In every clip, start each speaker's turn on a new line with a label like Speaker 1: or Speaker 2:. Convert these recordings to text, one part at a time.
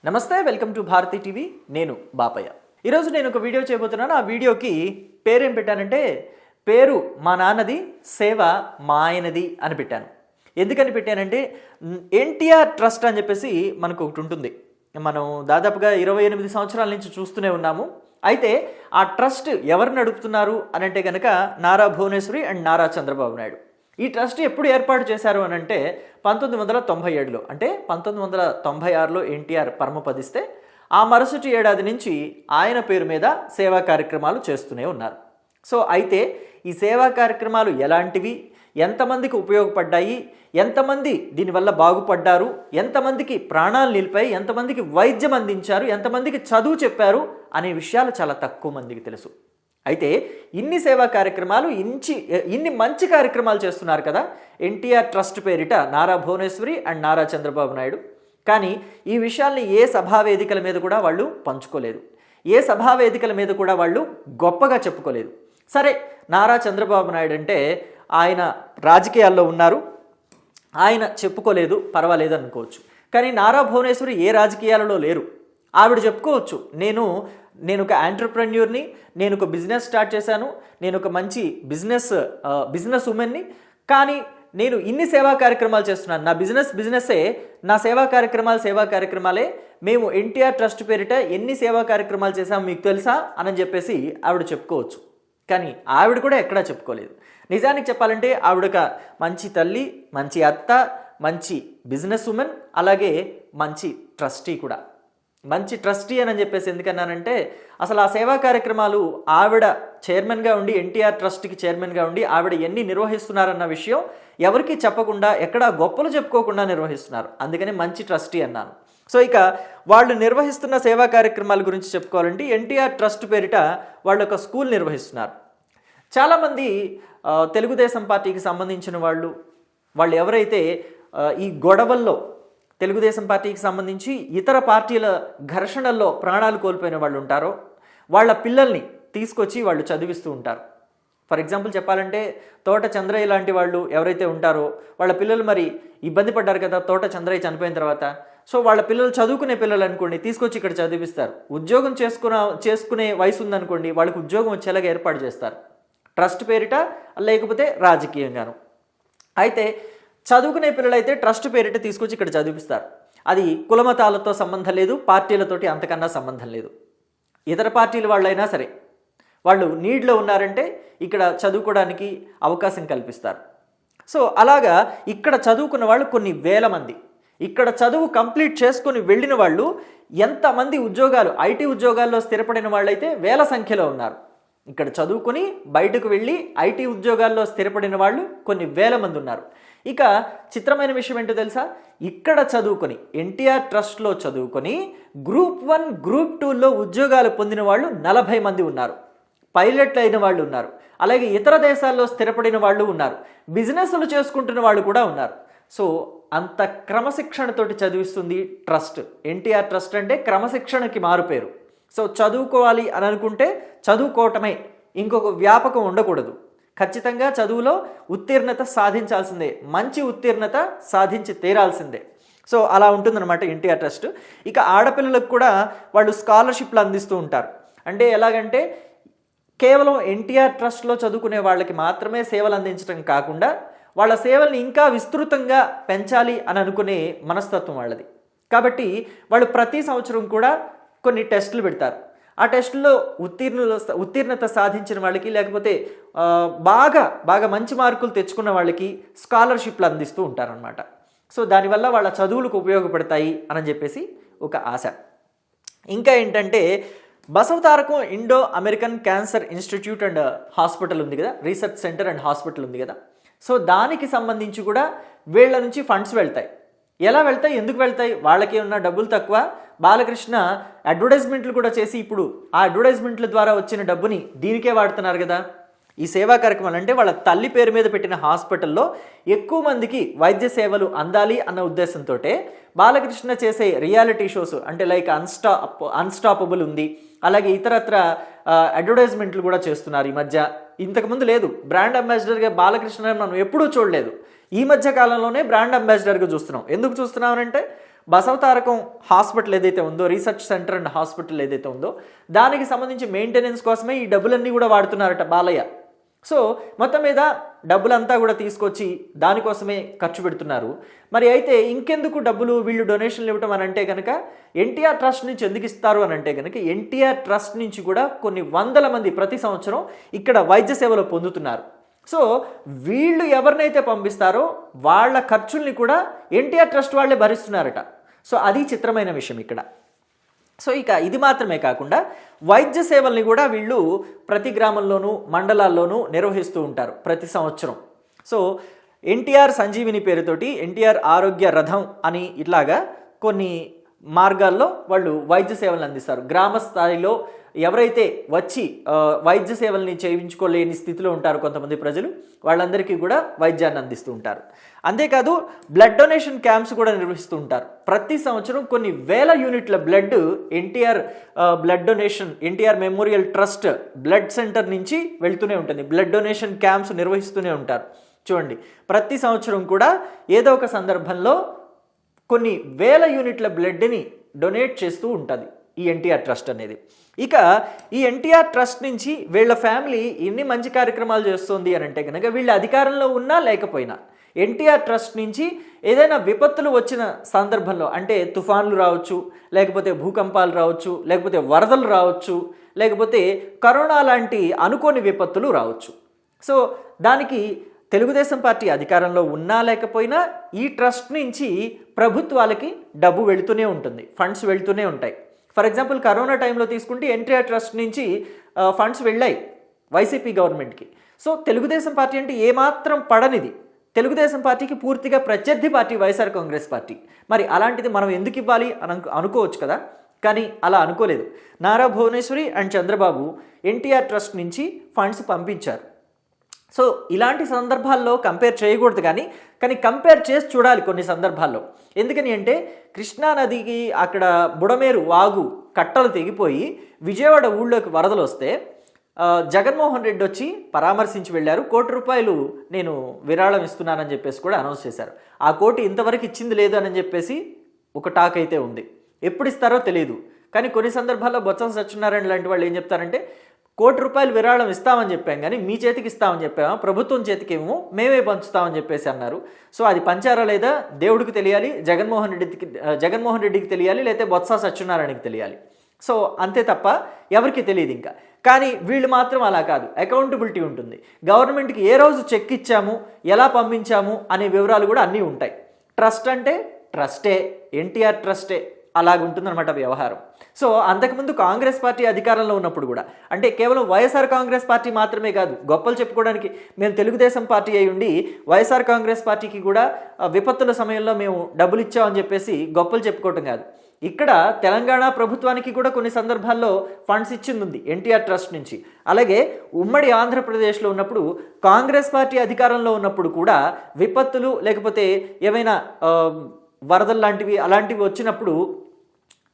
Speaker 1: నమస్తే, welcome to Bharati TV. నేను బాపయ్య. ఈరోజు నేను ఒక వీడియో చేయబోతున్నాను. ఆ వీడియోకి పేరేం పెట్టానంటే, పేరు మా నాన్నది, సేవ మా ఆయనది అని పెట్టాను. ఎందుకని పెట్టానంటే, ఎన్టీఆర్ ట్రస్ట్ అని చెప్పేసి మనకు ఒకటి ఉంటుంది. మనం దాదాపుగా 28 సంవత్సరాల నుంచి చూస్తూనే ఉన్నాము. అయితే ఆ ట్రస్ట్ ఎవరు నడుపుతున్నారు అని అంటే కనుక నారా భువనేశ్వరి అండ్ నారా చంద్రబాబు నాయుడు. ఈ ట్రస్ట్ ఎప్పుడు ఏర్పాటు చేశారు అని అంటే 1997లో, అంటే 1996లో ఎన్టీఆర్ పరమపదిస్తే ఆ మరుసటి ఏడాది నుంచి ఆయన పేరు మీద సేవా కార్యక్రమాలు చేస్తూనే ఉన్నారు. సో అయితే ఈ సేవా కార్యక్రమాలు ఎలాంటివి, ఎంతమందికి ఉపయోగపడ్డాయి, ఎంతమంది దీనివల్ల బాగుపడ్డారు, ఎంతమందికి ప్రాణాలు నిలిపాయి, ఎంతమందికి వైద్యం అందించారు, ఎంతమందికి చదువు చెప్పారు అనే విషయాలు చాలా తక్కువ మందికి తెలుసు. అయితే ఇన్ని సేవా కార్యక్రమాలు, ఇన్ని మంచి కార్యక్రమాలు చేస్తున్నారు కదా ఎన్టీఆర్ ట్రస్ట్ పేరిట నారా భువనేశ్వరి అండ్ నారా చంద్రబాబు నాయుడు. కానీ ఈ విషయాల్ని ఏ సభా వేదికల మీద కూడా వాళ్ళు పంచుకోలేదు. ఏ సభా వేదికల మీద కూడా వాళ్ళు గొప్పగా చెప్పుకోలేదు. సరే, నారా చంద్రబాబు నాయుడు అంటే ఆయన రాజకీయాల్లో ఉన్నారు, ఆయన చెప్పుకోలేదు, పర్వాలేదు అనుకోవచ్చు. కానీ నారా భువనేశ్వరి ఏ రాజకీయాలలో లేరు. ఆవిడ చెప్పుకోవచ్చు, నేను ఒక ఎంటర్‌ప్రెన్యూర్ని, నేను ఒక బిజినెస్ స్టార్ట్ చేశాను, నేను ఒక మంచి బిజినెస్ ఉమెన్ని, కానీ నేను ఇన్ని సేవా కార్యక్రమాలు చేస్తున్నాను, నా బిజినెస్సే, నా సేవా కార్యక్రమాలే, మేము ఎన్టీఆర్ ట్రస్ట్ పేరిట ఎన్ని సేవా కార్యక్రమాలు చేశాము మీకు తెలుసా అని చెప్పేసి ఆవిడ చెప్పుకోవచ్చు. కానీ ఆవిడ కూడా ఎక్కడా చెప్పుకోలేదు. నిజానికి చెప్పాలంటే ఆవిడ ఒక మంచి తల్లి, మంచి అత్త, మంచి బిజినెస్ ఉమెన్, అలాగే మంచి ట్రస్టీ కూడా. మంచి ట్రస్టీ అని చెప్పేసి ఎందుకన్నానంటే, అసలు ఆ సేవా కార్యక్రమాలు ఆవిడ చైర్మన్గా ఉండి, ఎన్టీఆర్ ట్రస్ట్కి చైర్మన్గా ఉండి ఆవిడ ఎన్ని నిర్వహిస్తున్నారన్న విషయం ఎవరికి చెప్పకుండా, ఎక్కడా గొప్పలు చెప్పుకోకుండా నిర్వహిస్తున్నారు. అందుకని మంచి ట్రస్టీ అన్నాను. సో ఇక వాళ్ళు నిర్వహిస్తున్న సేవా కార్యక్రమాల గురించి చెప్పుకోవాలంటే, ఎన్టీఆర్ ట్రస్ట్ పేరిట వాళ్ళు ఒక స్కూల్ నిర్వహిస్తున్నారు. చాలామంది తెలుగుదేశం పార్టీకి సంబంధించిన వాళ్ళు ఎవరైతే ఈ గొడవల్లో తెలుగుదేశం పార్టీకి సంబంధించి ఇతర పార్టీల ఘర్షణల్లో ప్రాణాలు కోల్పోయిన వాళ్ళు ఉంటారో వాళ్ళ పిల్లల్ని తీసుకొచ్చి వాళ్ళు చదివిస్తూ ఉంటారు. ఫర్ ఎగ్జాంపుల్ చెప్పాలంటే, తోట చంద్రయ్య లాంటి వాళ్ళు ఎవరైతే ఉంటారో వాళ్ళ పిల్లలు మరి ఇబ్బంది పడ్డారు కదా తోట చంద్రయ్య చనిపోయిన తర్వాత. సో వాళ్ళ పిల్లలు చదువుకునే పిల్లలు అనుకోండి, తీసుకొచ్చి ఇక్కడ చదివిస్తారు. ఉద్యోగం చేసుకునే వయసు ఉందనుకోండి, వాళ్ళకి ఉద్యోగం వచ్చేలాగా ఏర్పాటు చేస్తారు, ట్రస్ట్ పేరిట లేకపోతే రాజకీయంగాను. అయితే చదువుకునే పిల్లలైతే ట్రస్ట్ పేరిట తీసుకొచ్చి ఇక్కడ చదివిస్తారు. అది కులమతాలతో సంబంధం లేదు, పార్టీలతోటి అంతకన్నా సంబంధం లేదు. ఇతర పార్టీల వాళ్ళైనా సరే వాళ్ళు నీడ్లో ఉన్నారంటే ఇక్కడ చదువుకోవడానికి అవకాశం కల్పిస్తారు. సో అలాగా ఇక్కడ చదువుకున్న వాళ్ళు కొన్ని వేల మంది, ఇక్కడ చదువు కంప్లీట్ చేసుకొని వెళ్ళిన వాళ్ళు ఎంతమంది ఐటీ ఉద్యోగాల్లో స్థిరపడిన వాళ్ళైతే వేల సంఖ్యలో ఉన్నారు. ఇక్కడ చదువుకొని బయటకు వెళ్ళి ఐటీ ఉద్యోగాల్లో స్థిరపడిన వాళ్ళు కొన్ని వేల మంది ఉన్నారు. ఇక చిత్రమైన విషయం ఏంటో తెలుసా, ఇక్కడ చదువుకొని ఎన్టీఆర్ ట్రస్ట్లో చదువుకొని గ్రూప్ 1, గ్రూప్ 2లో ఉద్యోగాలు పొందిన వాళ్ళు 40 మంది ఉన్నారు. పైలట్లు అయిన వాళ్ళు ఉన్నారు, అలాగే ఇతర దేశాల్లో స్థిరపడిన వాళ్ళు ఉన్నారు, బిజినెస్లు చేసుకుంటున్న వాళ్ళు కూడా ఉన్నారు. సో అంత క్రమశిక్షణతోటి చదివిస్తుంది ట్రస్ట్. ఎన్టీఆర్ ట్రస్ట్ అంటే క్రమశిక్షణకి మారుపేరు. సో చదువుకోవాలి అని అనుకుంటే చదువుకోవటమే, ఇంకొక వ్యాపకం ఉండకూడదు. ఖచ్చితంగా చదువులో ఉత్తీర్ణత సాధించాల్సిందే, మంచి ఉత్తీర్ణత సాధించి తీరాల్సిందే. సో అలా ఉంటుందన్నమాట ఎన్టీఆర్ ట్రస్ట్. ఇక ఆడపిల్లలకు కూడా వాళ్ళు స్కాలర్షిప్లు అందిస్తూ ఉంటారు. అంటే ఎలాగంటే, కేవలం ఎన్టీఆర్ ట్రస్ట్లో చదువుకునే వాళ్ళకి మాత్రమే సేవలు అందించడం కాకుండా వాళ్ళ సేవల్ని ఇంకా విస్తృతంగా పెంచాలి అని అనుకునే మనస్తత్వం వాళ్ళది. కాబట్టి వాళ్ళు ప్రతి సంవత్సరం కూడా కొన్ని టెస్టులు పెడతారు. ఆ టెస్టుల్లో ఉత్తీర్ణత సాధించిన వాళ్ళకి, లేకపోతే బాగా మంచి మార్కులు తెచ్చుకున్న వాళ్ళకి స్కాలర్షిప్లు అందిస్తూ ఉంటారనమాట. సో దానివల్ల వాళ్ళ చదువులకు ఉపయోగపడతాయి అని చెప్పేసి ఒక ఆశ. ఇంకా ఏంటంటే, Basavatarakam Indo American cancer institute and hospital ఉంది కదా, రీసెర్చ్ సెంటర్ అండ్ హాస్పిటల్ ఉంది కదా. సో దానికి సంబంధించి కూడా వీళ్ళ నుంచి ఫండ్స్ వెళ్తాయి. ఎలా వెళ్తాయి, ఎందుకు వెళ్తాయి, వాళ్ళకి ఉన్న డబ్బులు తక్కువ. బాలకృష్ణ అడ్వర్టైజ్మెంట్లు కూడా చేసి ఇప్పుడు ఆ అడ్వర్టైజ్మెంట్ల ద్వారా వచ్చిన డబ్బుని దీనికే వాడుతున్నారు కదా. ఈ సేవా కార్యక్రమాలు అంటే వాళ్ళ తల్లి పేరు మీద పెట్టిన హాస్పిటల్లో ఎక్కువ మందికి వైద్య సేవలు అందాలి అన్న ఉద్దేశంతో బాలకృష్ణ చేసే రియాలిటీ షోస్ అంటే లైక్ అన్స్టాపబుల్ ఉంది, అలాగే ఇతరత్ర అడ్వర్టైజ్మెంట్లు కూడా చేస్తున్నారు ఈ మధ్య. ఇంతకుముందు లేదు, బ్రాండ్ అంబాసిడర్గా బాలకృష్ణ మనం ఎప్పుడూ చూడలేదు. ఈ మధ్య కాలంలోనే బ్రాండ్ అంబాసిడర్గా చూస్తున్నాం. ఎందుకు చూస్తున్నాం అంటే, బసవతారకం హాస్పిటల్ ఏదైతే ఉందో, రీసెర్చ్ సెంటర్ అండ్ హాస్పిటల్ ఏదైతే ఉందో దానికి సంబంధించి మెయింటెనెన్స్ కోసమే ఈ డబ్బులన్నీ కూడా వాడుతున్నారట బాలయ్య. సో మొత్తం మీద డబ్బులంతా కూడా తీసుకొచ్చి దానికోసమే ఖర్చు పెడుతున్నారు. మరి అయితే ఇంకెందుకు డబ్బులు వీళ్ళు డొనేషన్లు ఇవ్వటం అని అంటే కనుక ఎన్టీఆర్ ట్రస్ట్ నుంచి ఎందుకు ఇస్తారు అని అంటే కనుక ఎన్టీఆర్ ట్రస్ట్ నుంచి కూడా కొన్ని వందల మంది ప్రతి సంవత్సరం ఇక్కడ వైద్య సేవలు పొందుతున్నారు. సో వీళ్ళు ఎవరినైతే పంపిస్తారో వాళ్ళ ఖర్చుల్ని కూడా ఎన్టీఆర్ ట్రస్ట్ వాళ్ళే భరిస్తున్నారట. సో అది చిత్రమైన విషయం ఇక్కడ. సో ఇక ఇది మాత్రమే కాకుండా వైద్య సేవల్ని కూడా వీళ్ళు ప్రతి గ్రామంలోనూ మండలాల్లోనూ నిర్వహిస్తూ ఉంటారు ప్రతి సంవత్సరం. సో ఎన్టీఆర్ సంజీవిని పేరుతోటి ఎన్టీఆర్ ఆరోగ్య రథం అని ఇట్లాగా కొన్ని మార్గాల్లో వాళ్ళు వైద్య సేవలను అందిస్తారు. గ్రామ స్థాయిలో ఎవరైతే వచ్చి వైద్య సేవల్ని చేయించుకోలేని స్థితిలో ఉంటారో కొంతమంది ప్రజలు, వాళ్ళందరికీ కూడా వైద్యాన్ని అందిస్తూ ఉంటారు. అంతేకాదు బ్లడ్ డొనేషన్ క్యాంప్స్ కూడా నిర్వహిస్తూ ఉంటారు. ప్రతి సంవత్సరం కొన్ని వేల యూనిట్ల blood NTR blood donation NTR memorial trust blood centre నుంచి వెళ్తూనే ఉంటుంది. బ్లడ్ డొనేషన్ క్యాంప్స్ నిర్వహిస్తూనే ఉంటారు. చూడండి, ప్రతి సంవత్సరం కూడా ఏదో ఒక సందర్భంలో కొన్ని వేల యూనిట్ల బ్లడ్ని డొనేట్ చేస్తూ ఉంటుంది ఈ ఎన్టీఆర్ ట్రస్ట్ అనేది. ఇక ఈ ఎన్టీఆర్ ట్రస్ట్ నుంచి వీళ్ళ ఫ్యామిలీ ఎన్ని మంచి కార్యక్రమాలు చేస్తుంది అని అంటే కనుక వీళ్ళ అధికారంలో ఉన్నా లేకపోయినా ఎన్టీఆర్ ట్రస్ట్ నుంచి ఏదైనా విపత్తులు వచ్చిన సందర్భంలో, అంటే తుఫాన్లు రావచ్చు, లేకపోతే భూకంపాలు రావచ్చు, లేకపోతే వరదలు రావచ్చు, లేకపోతే కరోనా లాంటి అనుకోని విపత్తులు రావచ్చు. సో దానికి తెలుగుదేశం పార్టీ అధికారంలో ఉన్నా లేకపోయినా ఈ ట్రస్ట్ నుంచి ప్రభుత్వాలకి డబ్బు వెళుతూనే ఉంటుంది, ఫండ్స్ వెళుతూనే ఉంటాయి. ఫర్ ఎగ్జాంపుల్ కరోనా టైంలో తీసుకుంటే ఎన్టీఆర్ ట్రస్ట్ నుంచి ఫండ్స్ వెళ్ళాయి వైసీపీ గవర్నమెంట్కి. సో తెలుగుదేశం పార్టీ అంటే ఏమాత్రం పడనిది, తెలుగుదేశం పార్టీకి పూర్తిగా ప్రత్యర్థి పార్టీ వైఎస్ఆర్ కాంగ్రెస్ పార్టీ. మరి అలాంటిది మనం ఎందుకు ఇవ్వాలి అని అనుకోవచ్చు కదా, కానీ అలా అనుకోలేదు. నారా భువనేశ్వరి అండ్ చంద్రబాబు ఎన్టీఆర్ ట్రస్ట్ నుంచి ఫండ్స్ పంపించారు. సో ఇలాంటి సందర్భాల్లో కంపేర్ చేయకూడదు, కానీ కంపేర్ చేసి చూడాలి కొన్ని సందర్భాల్లో. ఎందుకని అంటే కృష్ణానదికి అక్కడ బుడమేరు వాగు కట్టలు తెగిపోయి విజయవాడ ఊళ్ళోకి వరదలు వస్తే జగన్మోహన్ రెడ్డి వచ్చి పరామర్శించి వెళ్ళారు. ₹1 నేను విరాళం ఇస్తున్నానని చెప్పేసి కూడా అనౌన్స్ చేశారు. ఆ కోటి ఇంతవరకు ఇచ్చింది లేదు అని చెప్పేసి ఒక టాక్ అయితే ఉంది. ఎప్పుడు ఇస్తారో తెలియదు. కానీ కొన్ని సందర్భాల్లో బొత్స సత్యనారాయణ లాంటి వాళ్ళు ఏం చెప్తారంటే ₹1 విరాళం ఇస్తామని చెప్పాం, కానీ మీ చేతికి ఇస్తామని చెప్పామా, ప్రభుత్వం చేతికి ఏమో మేమే పంచుతామని చెప్పేసి అన్నారు. సో అది పంచారా లేదా దేవుడికి తెలియాలి, జగన్మోహన్ రెడ్డికి తెలియాలి, లేకపోతే బొత్స సత్యనారాయణకి తెలియాలి. సో అంతే తప్ప ఎవరికి తెలియదు ఇంకా. కానీ వీళ్ళు మాత్రం అలా కాదు, అకౌంటబిలిటీ ఉంటుంది. గవర్నమెంట్కి ఏ రోజు చెక్ ఇచ్చాము, ఎలా పంపించాము అనే వివరాలు కూడా అన్నీ ఉంటాయి. ట్రస్ట్ అంటే ట్రస్టే, ఎన్టీఆర్ ట్రస్టే, అలాగుంటుందన్నమాట వ్యవహారం. సో అంతకుముందు కాంగ్రెస్ పార్టీ అధికారంలో ఉన్నప్పుడు కూడా, అంటే కేవలం వైఎస్ఆర్ కాంగ్రెస్ పార్టీ మాత్రమే కాదు, గొప్పలు చెప్పుకోవడానికి మేము తెలుగుదేశం పార్టీ అయి ఉండి వైఎస్ఆర్ కాంగ్రెస్ పార్టీకి కూడా విపత్తుల సమయంలో మేము డబ్బులు ఇచ్చామని చెప్పేసి గొప్పలు చెప్పుకోవటం కాదు. ఇక్కడ తెలంగాణ ప్రభుత్వానికి కూడా కొన్ని సందర్భాల్లో ఫండ్స్ ఇచ్చింది ఉంది ఎన్టీఆర్ ట్రస్ట్ నుంచి. అలాగే ఉమ్మడి ఆంధ్రప్రదేశ్లో ఉన్నప్పుడు కాంగ్రెస్ పార్టీ అధికారంలో ఉన్నప్పుడు కూడా విపత్తులు లేకపోతే ఏమైనా వరదలు లాంటివి అలాంటివి వచ్చినప్పుడు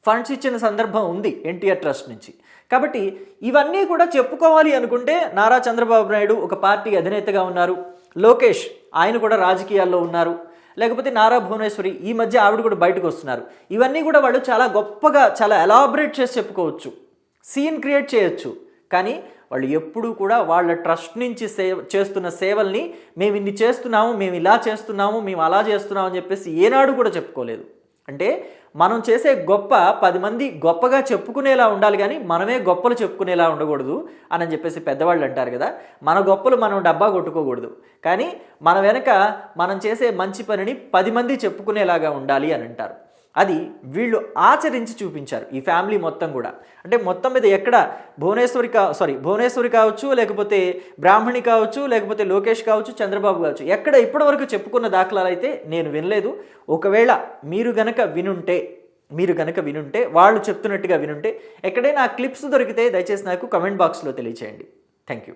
Speaker 1: ఫండ్స్ ఇచ్చిన సందర్భం ఉంది ఎన్టీఆర్ ట్రస్ట్ నుంచి. కాబట్టి ఇవన్నీ కూడా చెప్పుకోవాలి అనుకుంటే నారా చంద్రబాబు నాయుడు ఒక పార్టీ అధినేతగా ఉన్నారు, లోకేష్ ఆయన కూడా రాజకీయాల్లో ఉన్నారు, లేకపోతే నారా భువనేశ్వరి ఈ మధ్య ఆవిడ కూడా బయటకు వస్తున్నారు. ఇవన్నీ కూడా వాళ్ళు చాలా గొప్పగా చాలా ఎలాబరేట్ చేసి చెప్పుకోవచ్చు, సీన్ క్రియేట్ చేయొచ్చు. కానీ వాళ్ళు ఎప్పుడూ కూడా వాళ్ళ ట్రస్ట్ నుంచి చేస్తున్న సేవల్ని మేము ఇన్ని చేస్తున్నాము, మేము ఇలా చేస్తున్నాము, మేము అలా చేస్తున్నాము అని చెప్పేసి ఏనాడు కూడా చెప్పుకోలేదు. అంటే మనం చేసే గొప్ప 10 మంది గొప్పగా చెప్పుకునేలా ఉండాలి, కానీ మనమే గొప్పలు చెప్పుకునేలా ఉండకూడదు అని చెప్పేసి పెద్దవాళ్ళు అంటారు కదా. మన గొప్పలు మనం డబ్బా కొట్టుకోకూడదు, కానీ మన వెనక మనం చేసే మంచి పనిని 10 మంది చెప్పుకునేలాగా ఉండాలి అని అంటారు. అది వీళ్ళు ఆచరించి చూపించారు ఈ ఫ్యామిలీ మొత్తం కూడా. అంటే మొత్తం మీద ఎక్కడ భువనేశ్వరి కావచ్చు, లేకపోతే బ్రాహ్మణి కావచ్చు, లేకపోతే లోకేష్ కావచ్చు, చంద్రబాబు కావచ్చు, ఎక్కడ ఇప్పటివరకు చెప్పుకున్న దాఖలాలు అయితే నేను వినలేదు. ఒకవేళ మీరు గనక వినుంటే వాళ్ళు చెప్తున్నట్టుగా వినుంటే ఎక్కడైనా క్లిప్స్ దొరికితే దయచేసి నాకు కమెంట్ బాక్స్లో తెలియచేయండి. Thank you.